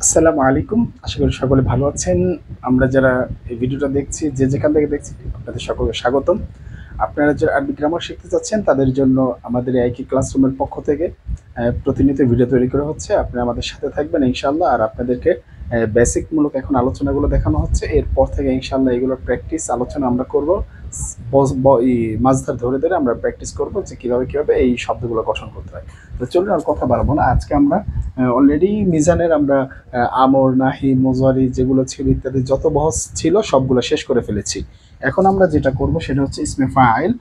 আসসালামু আলাইকুম। আশা করি সকলে ভালো আছেন। আমরা যারা এই ভিডিওটা দেখছি, যে যেখান থেকে দেখছি, আপনাদের সকলকে স্বাগতম। আপনারা যারা আরবি গ্রামার শিখতে চাচ্ছেন, তাদের জন্য আমাদের এই আইকি ক্লাসরুমের পক্ষ থেকে প্রতিনিয়ত ভিডিও তৈরি করা হচ্ছে। আপনারা আমাদের সাথে থাকবেন ইনশাআল্লাহ। আর আপনাদেরকে বেসিক মূলক এখন আলোচনাগুলো দেখানো হচ্ছে। এরপর থেকে ইনশাআল্লাহ এগুলোর প্র্যাকটিস আলোচনা আমরা করব। মাঝধার ধরে ধরে আমরা প্র্যাকটিস করব যে কিভাবে এই শব্দগুলো গঠন করতে হয়। তো চলুন আর কথা বাড়াবো না। আজকে আমরা অলরেডি মিজানের আমরা আমর, নাহি, মুজারি যেগুলো ছিল ইত্যাদি যত বহস ছিল সবগুলো শেষ করে ফেলেছি। এখন আমরা যেটা করব সেটা হচ্ছে ইসমে ফাইল।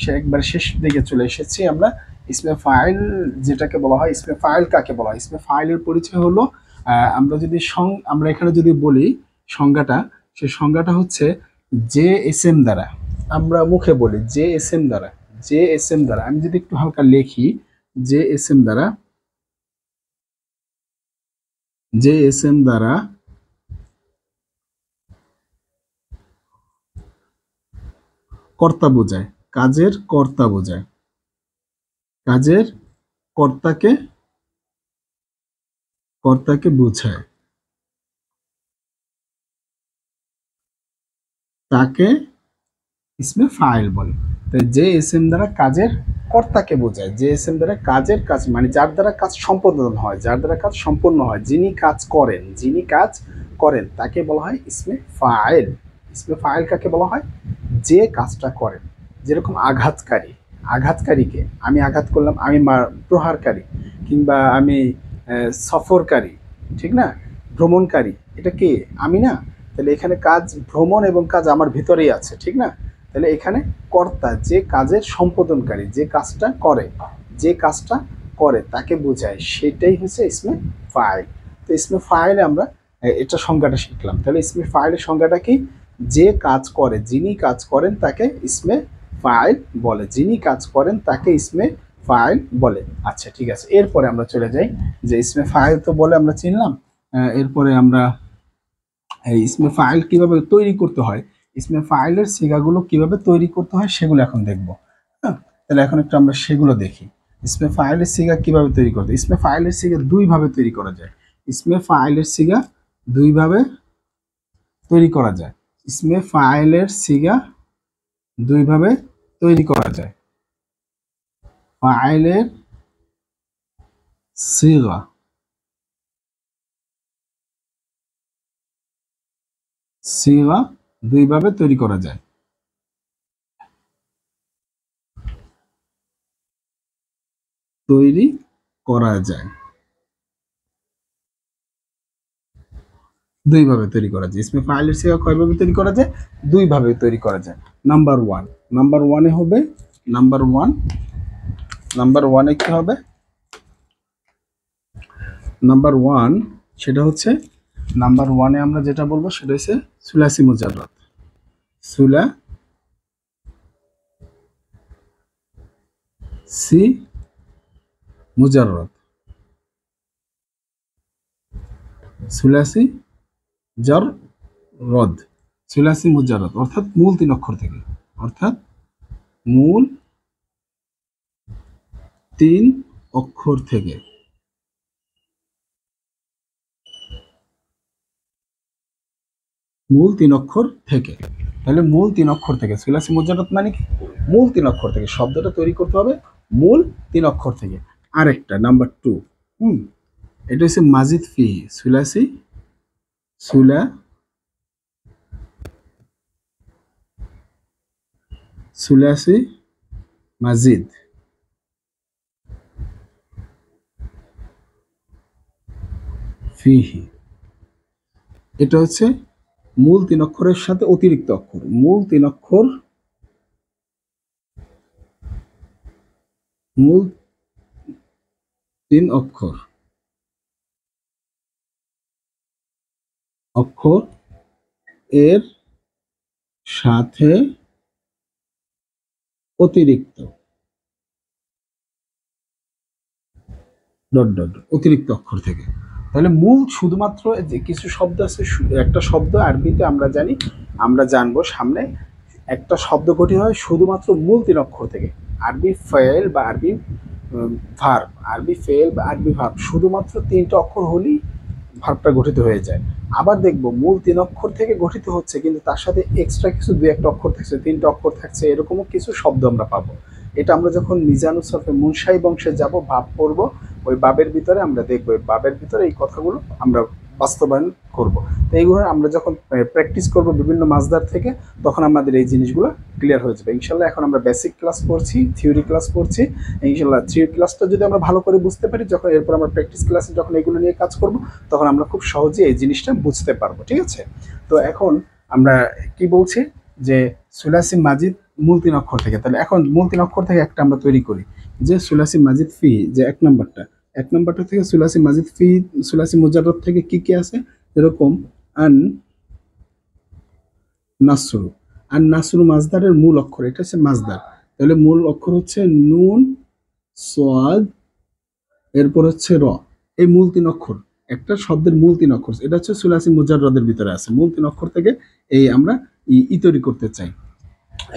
সে একবারে শেষ দিকে চলে এসেছি আমরা। ইসমে ফাইল যেটাকে বলা হয়, ইসমে ফাইল কাকে বলা হয়? ইসমে ফাইলের পরিচয় হলো আমরা যদি আমরা এখানে যদি বলি সংজ্ঞাটা, সেই সংজ্ঞাটা হচ্ছে যে এস এম দ্বারা, আমরা মুখে বলি যে এস এম দ্বারা, যে এস এম দ্বারা, আমি যদি একটু হালকা লিখি, যে এস এম দ্বারা, যে এস এম দ্বারা কর্তা বোঝায়, কাজের কর্তা বোঝায়, কাজের কর্তাকে কর্তাকে বোঝায়, তাকে ইসমে ফাইল বলে। তাই যে এস এম দ্বারা কাজের কর্তাকে বোঝায়, যে এস এম দ্বারা কাজের কাজ মানে যার দ্বারা কাজ সম্পাদন হয়, যার দ্বারা কাজ সম্পন্ন হয়, যিনি কাজ করেন, যিনি কাজ করেন তাকে বলা হয় ইসমে ফাইল। ইসমে ফাইল কাকে বলা হয়? যে কাজটা করেন। যেরকম আঘাতকারী, আঘাতকারীকে আমি আঘাত করলাম, আমি প্রহারকারী, কিংবা আমি সফরকারী, ঠিক না, ভ্রমণকারী, এটা কে? আমি না? তাহলে এখানে কাজ, ভ্রমণ এবং কাজ আমার ভিতরেই আছে, ঠিক না? তাহলে এখানে কর্তা, যে কাজের সম্পাদনকারী, যে কাজটা করে, যে কাজটা করে তাকে বোঝায়, সেটাই হচ্ছে ইসমে ফাইল। তো ইসমে ফাইলে আমরা এটা সংজ্ঞাটা শিখলাম। তাহলে ইসমে ফাইলের সংজ্ঞাটা কি? যে কাজ করে, যিনি কাজ করেন তাকে ইসমে ফাইল বলে, যিনি কাজ করেন তাকে ইসমে ফাইল বলে। আচ্ছা, ঠিক আছে। এরপরে আমরা চলে যাই যে ইসমে ফাইল তো বলে আমরা চিনলাম। এরপরে আমরা এই ইসমে ফাইল কিভাবে তৈরি করতে হয়, ইসমে ফাইলের সিগাগুলো কিভাবে তৈরি করতে হয় সেগুলো এখন দেখব। হ্যাঁ, তাহলে এখন একটু আমরা সেগুলো দেখি। ইসমে ফাইলের সিগা কিভাবে তৈরি করতে? ইসমে ফাইলের সিগা দুইভাবে তৈরি করা যায়। ইসমে ফাইলের সিগা দুইভাবে তৈরি করা যায়। ইসমে ফাইলের সিগা দুইভাবে তৈরি করা যায়। ফাইলের সিগা সিগা দুইভাবে তৈরি করা যায়। তৈরি করা যায় দুইভাবে তৈরি করা যায়। ইসমে ফাইলের সিগা কয়ভাবে তৈরি করা যায়? দুইভাবে তৈরি করা যায়। নাম্বার ওয়ান, নাম্বার ওয়ানে হবে, নাম্বার ওয়ান, নাম্বার ওয়ানে কি হবে? নাম্বার ওয়ান সেটা হচ্ছে, নাম্বার ওয়ানে আমরা যেটা বলবো সেটা হচ্ছে সুলাসি মুজাররদ। সুলাসি মুজাররদ, সুলাসি জর রদ, সুলাসি মুজাররদ অর্থাৎ মূল তিন অক্ষর থেকে, অর্থাৎ মূল তিন অক্ষর থেকে, মূল তিন অক্ষর থেকে। তাহলে মূল তিন অক্ষর থেকে সুলাসি মুজাররদ মানে কি? মূল তিন অক্ষর থেকে শব্দটা তৈরি করতে হবে, মূল তিন অক্ষর থেকে। আরেকটা নাম্বার টু, এটা হচ্ছে মাজিদ ফি, সুলাসি, সুলাসি মাজিদ ফিহি। এটা হচ্ছে মূল তিন অক্ষরের সাথে অতিরিক্ত অক্ষর, মূল তিন অক্ষর, মূল তিন অক্ষর, অক্ষর এর সাথে অতিরিক্ত ডট ডট অতিরিক্ত অক্ষর থেকে। তাহলে মূল শুধুমাত্র যে কিছু শব্দ আছে, একটা শব্দ আরবিতে আমরা জানি, আমরা জানবো সামনে, একটা শব্দ গঠিত হয় শুধুমাত্র মূল তিন অক্ষর থেকে। আরবি ফেল বা আরবি ভার্ব, আরবি ফেল বা আরবি ভার্ব শুধুমাত্র তিনটা অক্ষর হলেই ভার্বটা গঠিত হয়ে যায়। আবার দেখব মূল 3 অক্ষর থেকে গঠিত হচ্ছে, কিন্তু তার সাথে এক্সট্রা কিছু 2-1টা অক্ষর থাকছে, 3টা অক্ষর থাকছে, এরকমও কিছু শব্দ আমরা পাবো। এটা আমরা যখন মিজানুস সরফে মুনশাই বংশে যাব, ভাব পড়ব, ওই ভাবের ভিতরে আমরা দেখব, ওই ভাবের ভিতরে এই কথাগুলো আমরা বাস্তবায়ন করব। তো এইগুলো আমরা যখন প্র্যাকটিস করব বিভিন্ন মাসদার থেকে, তখন আমাদের এই জিনিসগুলো ক্লিয়ার হয়ে যাবে ইনশাল্লাহ। এখন আমরা বেসিক ক্লাস পড়ছি, থিওরি ক্লাস পড়ছি ইনশাল্লাহ। থিওরি ক্লাসটা যদি আমরা ভালো করে বুঝতে পারি, যখন এরপর আমরা প্র্যাকটিস ক্লাসে যখন এগুলো নিয়ে কাজ করব, তখন আমরা খুব সহজে এই জিনিসটা বুঝতে পারবো। ঠিক আছে? তো এখন আমরা কি বলছি যে সুলাসি মাজিদ মূল 3 অক্ষর থেকে, তাহলে এখন মূল 3 অক্ষর থেকে একটা আমরা তৈরি করি, যে সুলাসি মাজিদ ফি, যে এক নম্বরটা থেকে সুলাসি মাজিদ ফি, সুলাসি মুজাররদ থেকে কি কি আছে, এরকম আন নাসরু। আর নাসরু মাজদারের মূল অক্ষর, এটা হচ্ছে মাজদার, তাহলে মূল অক্ষর হচ্ছে নুন, সোয়াদ, এরপর হচ্ছে র। এই মূল 3 অক্ষর, একটা শব্দের মূল 3 অক্ষর, এটা হচ্ছে সুলাসি মুজাররদের ভিতরে আছে। মূল 3 অক্ষর থেকে এই আমরা তৈরি করতে চাই,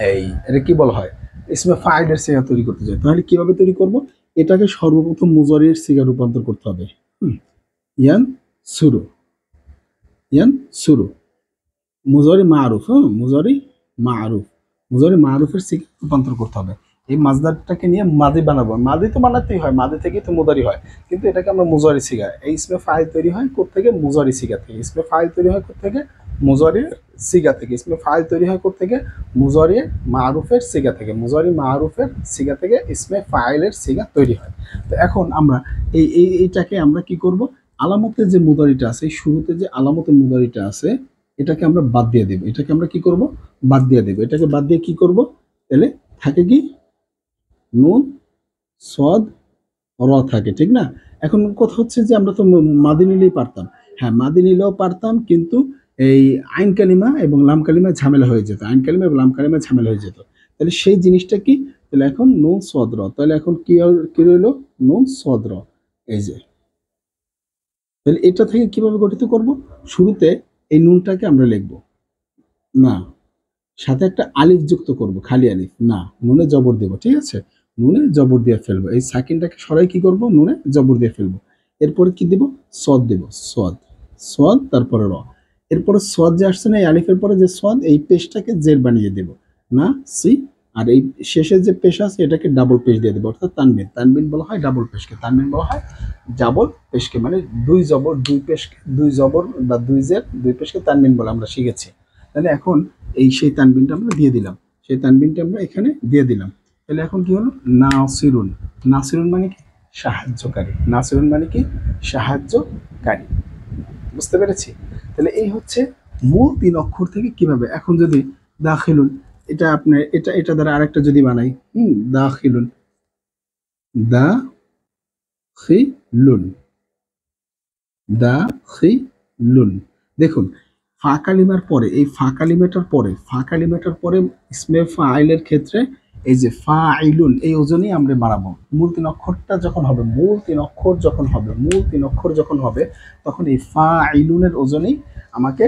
এই এটা কি বলা হয়, ইসমে ফাইলের সিগা তৈরি করতে চাই। তাহলে কিভাবে তৈরি করব? এটাকে সর্বপ্রথম মুজারির সিগা রূপান্তর করতে হবে। ইয়ান সুরু, ইয়ান সুরু, মুজারি মারুফ, মুজারি মারুফ, মুজারি মারুফের সিগা রূপান্তর করতে হবে। এই মাজদারটাকে নিয়ে মাদি বানাবো। মাদি তো বানাতেই হয়, মাদি থেকেই তো মুজারি হয়, কিন্তু এটাকে আমরা মুজারি সিগা, এই ইসমে ফাইল তৈরি হয় কোত্থেকে? মুজারি সিগা থেকে। ইসমে ফাইল তৈরি হয় কোত্থেকে? মুজারির সিগা থেকে। ইসমে ফাইল তৈরি হয় কোত্থেকে? মুজারি মারুফের সিগা থেকে। মুজারি মারুফের সিগা থেকে ইসমে ফাইলের সিগা তৈরি হয়। তো এখন আমরা এইটাকে আমরা কি করব? আলামতের যে মুদারিটা আছে, এই শুরুতে যে আলামতের মুদারিটা আছে, এটাকে আমরা বাদ দিয়ে দেব। এটাকে আমরা কি করব? বাদ দিয়ে দেব। এটাকে বাদ দিয়ে কি করব? তাহলে থাকে কি? নুন, সদ, র থাকে, ঠিক না? এখন কথা হচ্ছে যে আমরা তো মাদি নিলেই পারতাম। হ্যাঁ, মাদি নিলেও পারতাম, কিন্তু এই আইন কালিমা এবং লাম কালিমা ঝামেলা হয়ে যেত, আইন কালিমা এবং লাম কালিমা ঝামেলা হয়ে যেত। তাহলে সেই জিনিসটা কি? তাহলে এখন নুন সদ র, তাহলে এখন কি রইলো? নুন সদ র। এই যে, তাহলে এটা থেকে কিভাবে গঠিত করব? শুরুতে এই নুনটাকে আমরা লিখব না, সাথে একটা আলিফ যুক্ত করব, খালি আলিফ না, নুনে জবর দেব। ঠিক আছে? নুনে জবর দিয়ে ফেলবো, এই সাকিনটাকে সরাই কি করব? নুনে জবর দিয়ে ফেলবো। এরপরে কি দেব? সদ দেব, সদ, সদ, তারপরে র। এরপরে সদ যে আসছে না, এই আলিফের পরে যে সদ, এই পেশটাকে জের বানিয়ে দেব, না সি। আর এই শেষের যে পেশ আছে, এটাকে ডাবল পেশ দিয়ে দেবো, অর্থাৎ তানবিন। তানবিন বলা হয় ডাবল পেশকে, তানবিন বলা হয় ডাবল পেশকে, মানে দুই জবর দুই পেশকে, দুই জবর বা দুই জের দুই পেশকে তানবিন বলে আমরা শিখেছি। তাহলে এখন এই সেই তানবিনটা আমরা দিয়ে দিলাম, সেই তানবিনটা আমরা এখানে দিয়ে দিলাম। তাহলে এখন কি হলো? নাসিরুন। নাসিরুন মানে কি? সাহায্যকারী। নাসিরুন মানে কি? সাহায্যকারী। বুঝতে পেরেছি? তাহলে এই হচ্ছে মূল 3 অক্ষর থেকে কিভাবে। এখন যদি দাখিলুন, এটা আপনার এটা দ্বারা আরেকটা যদি বানাই, দাখিলুন, দাখিলুন, দাখিলুন। দেখুন, ফা কালিমার পরে, এই ফা কালিমাটার পরে, ফা কালিমাটার পরে ইসমে ফাইলের ক্ষেত্রে এই যে ফাইলুন, এই ওজনেই আমরা বাড়াবো। মূল 3 অক্ষরটা যখন হবে, মূল 3 অক্ষর যখন হবে, মূল 3 অক্ষর যখন হবে, তখন এই ফাইলুনের ওজনেই আমাকে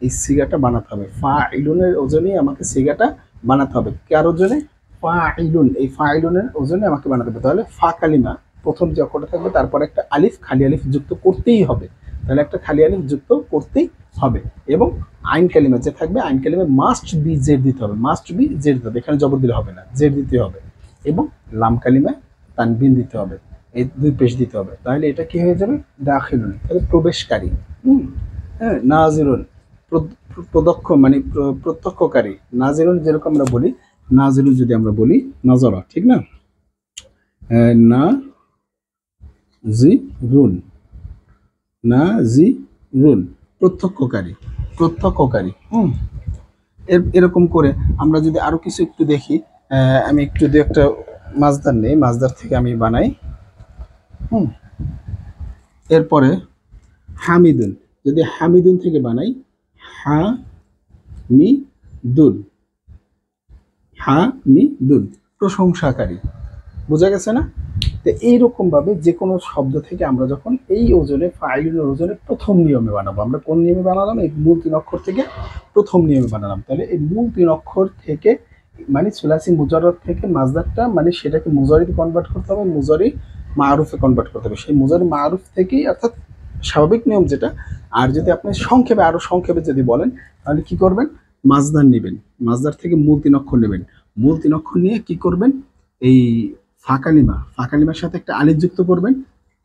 এই সিগাটা বানাতে হবে। ফাইলুনের ওজনেই আমাকে সিগাটা বানাতে হবে। কার ওজনে? ফাইলুন, এই ফাইলুনের ওজনে আমাকে বানাতে হবে। তাহলে ফা কালিমা প্রথম যে অক্ষরটা থাকবে, তারপর একটা আলিফ, খালি আলিফ যুক্ত করতেই হবে। তাহলে একটা খালি আলিফ যুক্ত করতেই হবে। এবং আইন কালিমা যে থাকবে, আইন কালিমা মাস্ট বি জেড দিতে হবে, মাস্ট বি জেড দিতে হবে, এখানে জবর দিলে হবে না, জেড দিতে হবে। এবং লাম কালিমায় তানবিন দিতে হবে, এই দুই পেশ দিতে হবে। তাহলে এটা কি হয়ে যাবে? দাখিলুন, তাহলে প্রবেশকারী। হ্যাঁ, নাজিরুন, প্রদক্ষ মানে প্রত্যক্ষকারী। নাজিরুন যেরকম আমরা বলি, নাজিরুন যদি আমরা বলি নজরা, ঠিক না? না জি রুন, না জি রুন, প্রত্যক্ষকারী, প্রত্যক্ষকারী। এরকম করে আমরা যদি আরো কিছু একটু দেখি, আমি একটু দু একটা মাজদার নেই, মাজদার থেকে আমি বানাই। এরপরে হামিদুন, যদি হামিদুন থেকে বানাই, হামিদুন, হামিদুন, প্রশংসাকারী। বোঝা গেছে না? তো এইরকম ভাবে যে কোনো শব্দ থেকে আমরা যখন এই ওজনে, ফাইলের ওজনে প্রথম নিয়মে বানাবো। আমরা কোন নিয়মে বানালাম? এই মূল 3 অক্ষর থেকে প্রথম নিয়মে বানালাম। তাহলে এই মূল 3 অক্ষর থেকে, মানে সুলাসি মুজাররদ থেকে মাজদারটা, মানে সেটাকে মুজারিতে কনভার্ট করতে হবে, মুজারি মারুফে কনভার্ট করতে হবে। সেই মুজারি মারুফ থেকেই, অর্থাৎ স্বাভাবিক নিয়ম যেটা। আর যদি আপনি সংক্ষেপে আরো সংক্ষেপে যদি বলেন তাহলে কি করবেন, মাজদার নেবেন, মাজদার থেকে মূল তিন অক্ষর নেবেন, মূল তিন অক্ষর নিয়ে কি করবেন, এই ফাঁকালিমার সাথে একটা আলিফ যুক্ত করবেন,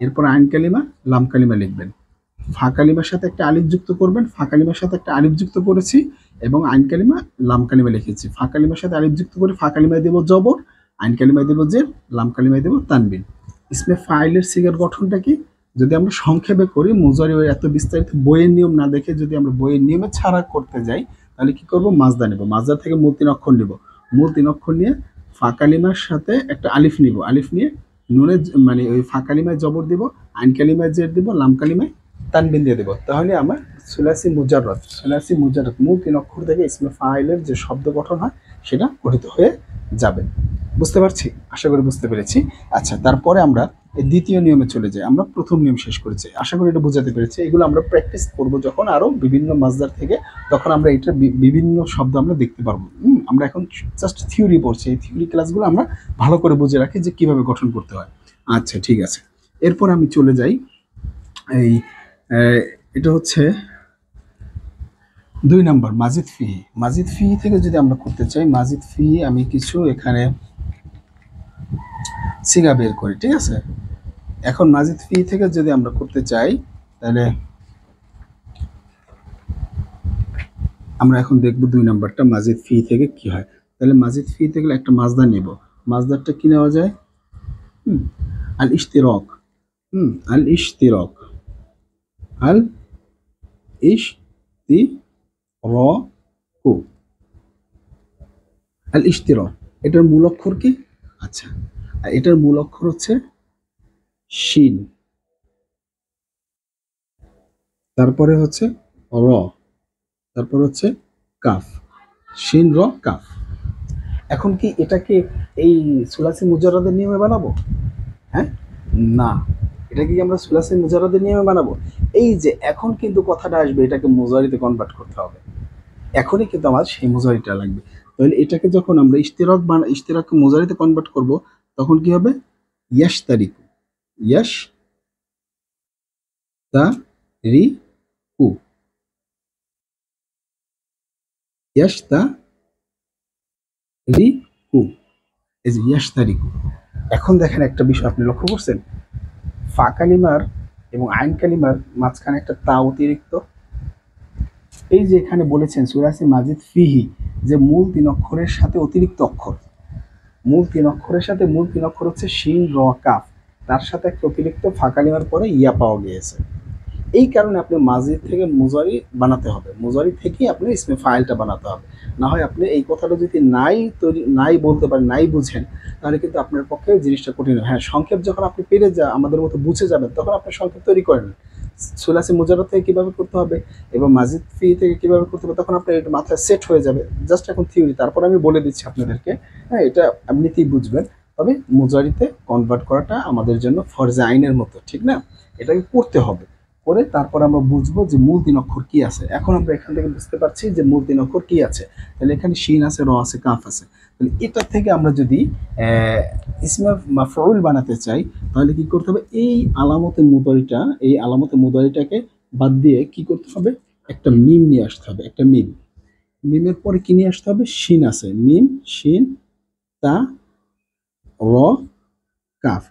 এরপর আইন কালিমা লাম কালিমা লিখবেন। ফাঁকালিমার সাথে একটা আলিফ যুক্ত করবেন, ফাঁকালিমার সাথে একটা আলিফ যুক্ত করেছি এবং আইন কালিমা লাম কালিমা লিখেছি। ফাঁকালিমার সাথে আলিফ যুক্ত করে ফাঁকালিমায় দেব জবর, আইন কালিমায় দেব জের, লাম কালিমায় দেব তানবিন। ইসমে ফাইলের সিগার গঠনটা কি, যদি আমরা সংক্ষেপে করি, মুজারি এত বিস্তারিত বইয়ের নিয়ম না দেখে যদি আমরা বইয়ের নিয়মে ছাড়া করতে যাই তাহলে কি করব, মাজদা নেব, মাজদা থেকে মূল তিন অক্ষর নেব, মূল তিন অক্ষর নিয়ে ফাঁকালিমার সাথে একটা আলিফ নিব, আলিফ নিয়ে নুনে মানে ওই ফাঁকালিমায় জবর দিব, আইন কালিমায় জের দিব, লাম কালিমায় তানবিন দিয়ে দেব। তাহলে আমার সুলাসি মুজাররদ মূল তিন অক্ষর থেকে ইসমে ফাইলের যে শব্দ গঠন হয় সেটা গঠিত হয়ে যাবে। বুঝতে পারছি, আশা করি বুঝতে পেরেছি। আচ্ছা, তারপরে আমরা এই দ্বিতীয় নিয়মে চলে যাই। আমরা প্রথম নিয়ম শেষ করেছি, আশা করি এটা বোঝাতে পেরেছি। এগুলো আমরা প্র্যাকটিস করব যখন আরো বিভিন্ন মাজদার থেকে, তখন আমরা এটা বিভিন্ন শব্দ আমরা দেখতে পারবো। আমরা এখন জাস্ট থিওরি পড়ছি, এই থিওরি ক্লাসগুলো আমরা ভালো করে বুঝে রাখি যে কিভাবে গঠন করতে হয়। আচ্ছা ঠিক আছে, এরপর আমি চলে যাই এই এটা হচ্ছে 2 নাম্বার মাজিদ ফি। মাজিদ ফি থেকে যদি আমরা করতে চাই, মাজিদ ফি আমি কিছু এখানে সিগা বের করি, ঠিক আছে। এখন মাজিদ ফি থেকে যদি আমরা করতে চাই তাহলে আমরা এখন দেখব 2 নাম্বারটা মাজিদ ফি থেকে কি হয়। তাহলে মাজিদ ফি থেকে একটা মাজদার নেব, মাজদারটা কি নেওয়া যায়, আল ইশতিরাক, আল ইশতিরাক, আল ইশতিরাকু, আল ইশতিরাক। এটার মূল অক্ষর কি, আচ্ছা এটার মূল অক্ষর হচ্ছে শিন, তারপরে হচ্ছে র, তারপর হচ্ছে কাফ, শিন র কাফ। এখন কি এটাকে এই সুলাসি মুজাররাদের নিয়মে বানাবো? হ্যাঁ, না, এটা কি আমরা সুলাসি মুজাররাদের নিয়মে বানাবো? এই যে এখন কিন্তু কথাটা আসবে, এটাকে মুজারিতে কনভার্ট করতে হবে, এখনই কিন্তু আমার সেই মুজারিটা লাগবে। তাহলে এটাকে যখন আমরা ইশতিরাককে মুজারিতে কনভার্ট করব তখন কি হবে, ইয়াশ তারিকু, ইয়াশ তারিকু, ইয়াশ তারিকু, এই যে ইয়াশ তারিকু। এখন দেখেন একটা বিষয় আপনি লক্ষ্য করছেন, ফা কালিমার এবং আইন কালিমার মাঝখানে একটা তা অতিরিক্ত। এই যে এখানে বলেছেন সুরাসি মাজিদ ফিহি, যে মূল তিন অক্ষরের সাথে অতিরিক্ত অক্ষর, মূল তিন অক্ষরের সাথে মূল তিন অক্ষর হচ্ছে শিন র কাফ, তার সাথে একটা অতিরিক্ত ফা কালিমার পরে ইয়া পাওয়া গিয়েছে। এই কারণে আপনি মাজিদ থেকে মুজারি বানাতে হবে, মুজারি থেকেই আপনি ইসমে ফাইলটা বানাতে হবে। না হয় আপনি এই কথাটা যদি নাই বলতে পারেন, নাই বুঝেন, তাহলে কিন্তু আপনার পক্ষে জিনিসটা কঠিন। হ্যাঁ, সংক্ষেপ যখন আপনি পেরে আমাদের মতো বুঝে যাবেন তখন আপনি সংক্ষেপ তৈরি করেন। সুলাসি মুজাররদ থেকে কিভাবে করতে হবে এবং মাজিদ ফি থেকে কিভাবে করতে হবে তখন আপনার এটা মাথায় সেট হয়ে যাবে। জাস্ট এখন থিওরি, তারপর আমি বলে দিচ্ছি আপনাদেরকে। হ্যাঁ, এটা এমনিতেই বুঝবেন, তবে মুজারিতে কনভার্ট করাটা আমাদের জন্য ফরজে আইনের মতো, ঠিক না? এটাকে করতে হবে, করে তারপর আমরা বুঝবো যে মূল তিন অক্ষর কি আছে। এখন আমরা এখান থেকে বুঝতে পারছি যে মূল তিন অক্ষর কি আছে। তাহলে এখানে শিন আছে, র আছে, কাফ আছে। তাহলে এটা থেকে আমরা যদি ইসমে মাফউল বানাতে চাই তাহলে কি করতে হবে, এই আলামতে মুদারিটাকে বাদ দিয়ে কি করতে হবে, একটা মিম নিয়ে আসতে হবে, একটা মিম। মিমের পরে কি নিয়ে আসতে হবে, শিন আছে, মিম শিন তা র কাফ।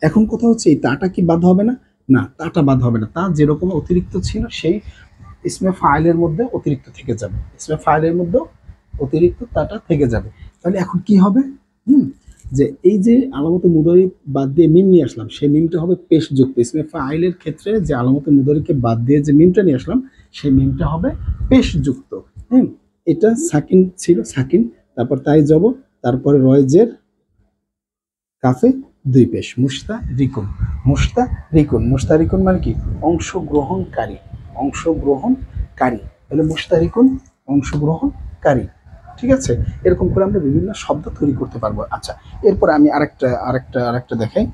এখন কথা হচ্ছে এই তাটা কি বাদ হবে না, না তাটা বাদ হবে না, তা যেরকম অতিরিক্ত ছিল সেই ইসমে ফাইলের মধ্যে অতিরিক্ত থেকে যাবে, ইসমে ফাইলের মধ্যে অতিরিক্ত তাটা থেকে যাবে। তাহলে এখন কি হবে, যে এই যে আলামতে মুদারি বাদ দিয়ে মিম নিয়ে আসলাম, সেই মিমটা হবে পেশ যুক্ত। ইসমে ফাইলের ক্ষেত্রে যে আলামতে মুদারিকে বাদ দিয়ে যে মিমটা নিয়ে আসলাম সেই মিমটা হবে পেশ যুক্ত। এটা সাকিন ছিল, সাকিন, তারপর তাই যাব, তারপরে রয়েজের কাফে দুই পেশ, মুস্তারিকুন, মুস্তারিকুন মানে কি, অংশগ্রহণকারী, অংশগ্রহণকারী। তাহলে মুস্তারিকুন অংশগ্রহণকারী, ঠিক আছে। এরকম করে আমরা বিভিন্ন শব্দ তৈরি করতে পারবো। আচ্ছা, এরপর আমি আরেকটা দেখাই,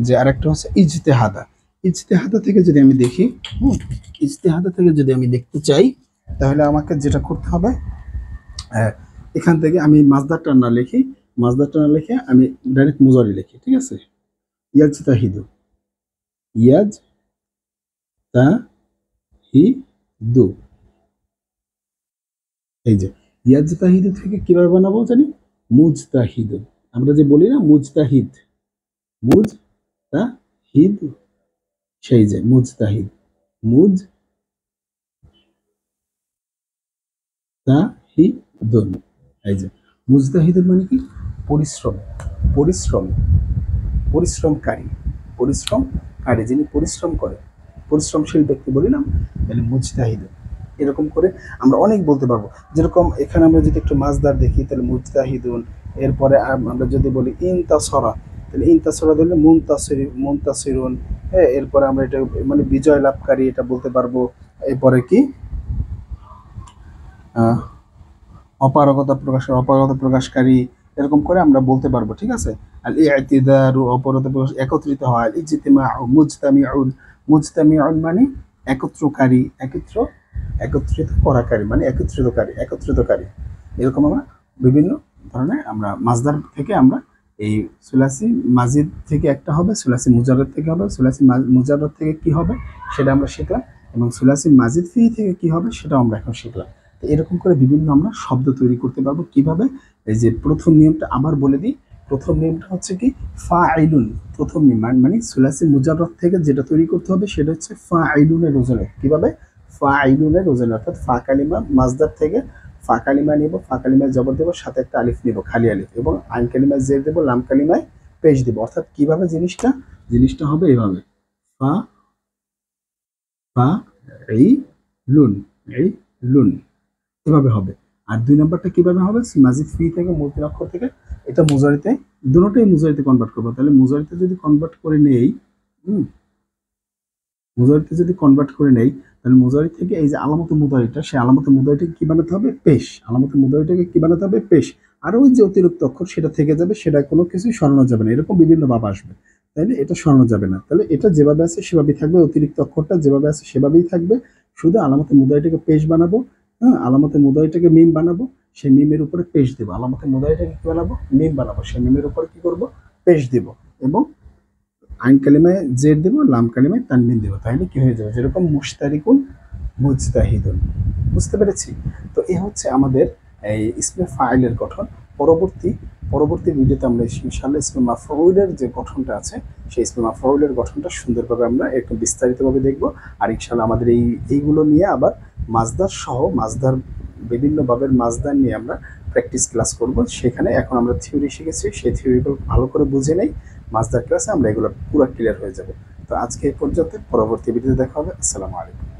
যে আরেকটা হচ্ছে ইজতেহাদা। ইজতেহাদা থেকে যদি আমি দেখি, ইজতেহাদা থেকে যদি আমি দেখতে চাই তাহলে আমাকে যেটা করতে হবে, এখান থেকে আমি মাজদারটা না লিখে আমি ডাইরেক্ট মুজারি লিখি, ঠিক আছে। ইয়াজতাহিদু, ইয়াজ মুজতাহিদু। এই যে ইয়াজতাহিদু থেকে কিভাবে বানাবো জানি, মুজতাহিদু। আমরা যে বলি না মুজতাহিদ, মুজতাহিদ, সেই যে মুজতাহিদ, মুজতাহিদুন। এই যে মুজতাহিদুন মানে কি, পরিশ্রম, পরিশ্রম, পরিশ্রমকারী, পরিশ্রমকারী, যিনি পরিশ্রম করে, পরিশ্রমশীল ব্যক্তি বলি না, তাহলে মুজতাহিদ। এরকম করে আমরা অনেক বলতে পারবো। যেরকম এখানে আমরা যদি একটু মাছদার দেখি তাহলে মুজতাহিদুন, এরপরে আমরা যদি বলি ইনতাসরা, তাহলে ইনতাসরা দিলে মুনতাসিরুন। হ্যাঁ, এরপরে আমরা এটা মানে বিজয় লাভকারী এটা বলতে পারবো। এরপরে কি অপারগতা প্রকাশকারী, এরকম করে আমরা বলতে পারবো, ঠিক আছে। আল ইতিদারু অপারগতা প্রকাশ, একত্রিত হয়। আল ইজতিমাউ মুজতামিউন, মুজতামিউন মানে একত্রকারী, একত্রিত করাকারী মানে একত্রিতকারী। এরকম আমরা বিভিন্ন ধরনের আমরা মাজদার থেকে আমরা এই সুলাসি মাজিদ থেকে একটা হবে, সুলাসি মুজাররদ থেকে হবে, সুলাসি মুজাররদ থেকে কি হবে সেটা আমরা শিখলাম, এবং সুলাসি মাজিদ ফি থেকে কি হবে সেটাও আমরা এখন শিখলাম। এরকম করে বিভিন্ন আমরা শব্দ তৈরি করতে পারবো কিভাবে। এই যে প্রথম নিয়মটা আবার বলে দিই, প্রথম নিয়মটা হচ্ছে কি ফাইলুন, প্রথম নিয়ম মানে সুলাসি মুজাররদ থেকে যেটা তৈরি করতে হবে সেটা হচ্ছে ফাইলুনের ওজনে। কিভাবে, ফাইলুনের ওজনে, অর্থাৎ ফা কালিমা মাজদার থেকে ফা কালিমা নিব, ফা কালিমায় জবর দেবো, সাথে একটা আলিফ নিব, খালি আলিফ, এবং আইন কালিমায় জের দেবো, লাম কালিমায় পেশ দেবো। অর্থাৎ কিভাবে জিনিসটা হবে এভাবে, ফা ফা এই লুন, এই লুন, এভাবে হবে। আর দুই নম্বরটা কিভাবে হবে, মাজিদ ফি থেকে মূর্তি অক্ষর থেকে এটা মুজারিতে, দুটোই মুজারিতে কনভার্ট করবো। তাহলে মুজারিতে যদি কনভার্ট করে নেই, মুজারিতে যদি কনভার্ট করে নেই, তাহলে মুজারি থেকে এই যে আলামতে মুদারিটা, সেই আলামতে মুদারিটাকে কি বানাতে হবে, পেশ। আলামতে মুদারিটাকে কি বানাতে হবে, পেশ। আর ওই যে অতিরিক্ত অক্ষর সেটা থেকে যাবে, সেটা কোনো কিছুই সরানো যাবে না। এরকম বিভিন্ন ভাব আসবে, তাইলে এটা সরানো যাবে না। তাহলে এটা যেভাবে আছে সেভাবেই থাকবে, অতিরিক্ত অক্ষরটা যেভাবে আছে সেভাবেই থাকবে। শুধু আলামতে মুদারিটাকে পেশ বানাবো, হ্যাঁ, আলামতে মুদারিটাকে মিম বানাবো, সেই মিমের উপরে পেশ দেবো। আলামতে মুদারিটাকে কি বানাবো, মিম বানাবো, সেই মিমের উপরে কি করবো, পেশ দিব, এবং আইন কালিমায় জের দেবো, লাম কালিমায় তানবিন দেবো। তাহলে কি হয়ে যাবে, যেরকম মুশতারিকুন মুজতাহিদুন। বুঝতে পেরেছি? তো এই হচ্ছে আমাদের এই ইসমে ফাইলের গঠন। পরবর্তী ভিডিওতে আমরা ইনশাআল্লাহ ইসমে মাফউলের যে গঠনটা আছে সেই ইসমে মাফউলের গঠনটা সুন্দরভাবে আমরা একটু বিস্তারিতভাবে দেখব। আর ইনশাআল্লাহ আমাদের এইগুলো নিয়ে আবার মাজদার বিভিন্ন ভাবের মাজদার নিয়ে আমরা প্র্যাকটিস ক্লাস করব। সেখানে এখন আমরা থিওরি শিখেছি, সেই থিওরিগুলো ভালো করে বুঝে নেই, মাজদার ক্লাসে আমরা এগুলো পুরো ক্লিয়ার হয়ে যাব। তো আজকে এই পর্যন্ত, পরবর্তী ভিডিওতে দেখা হবে। আসসালামু আলাইকুম।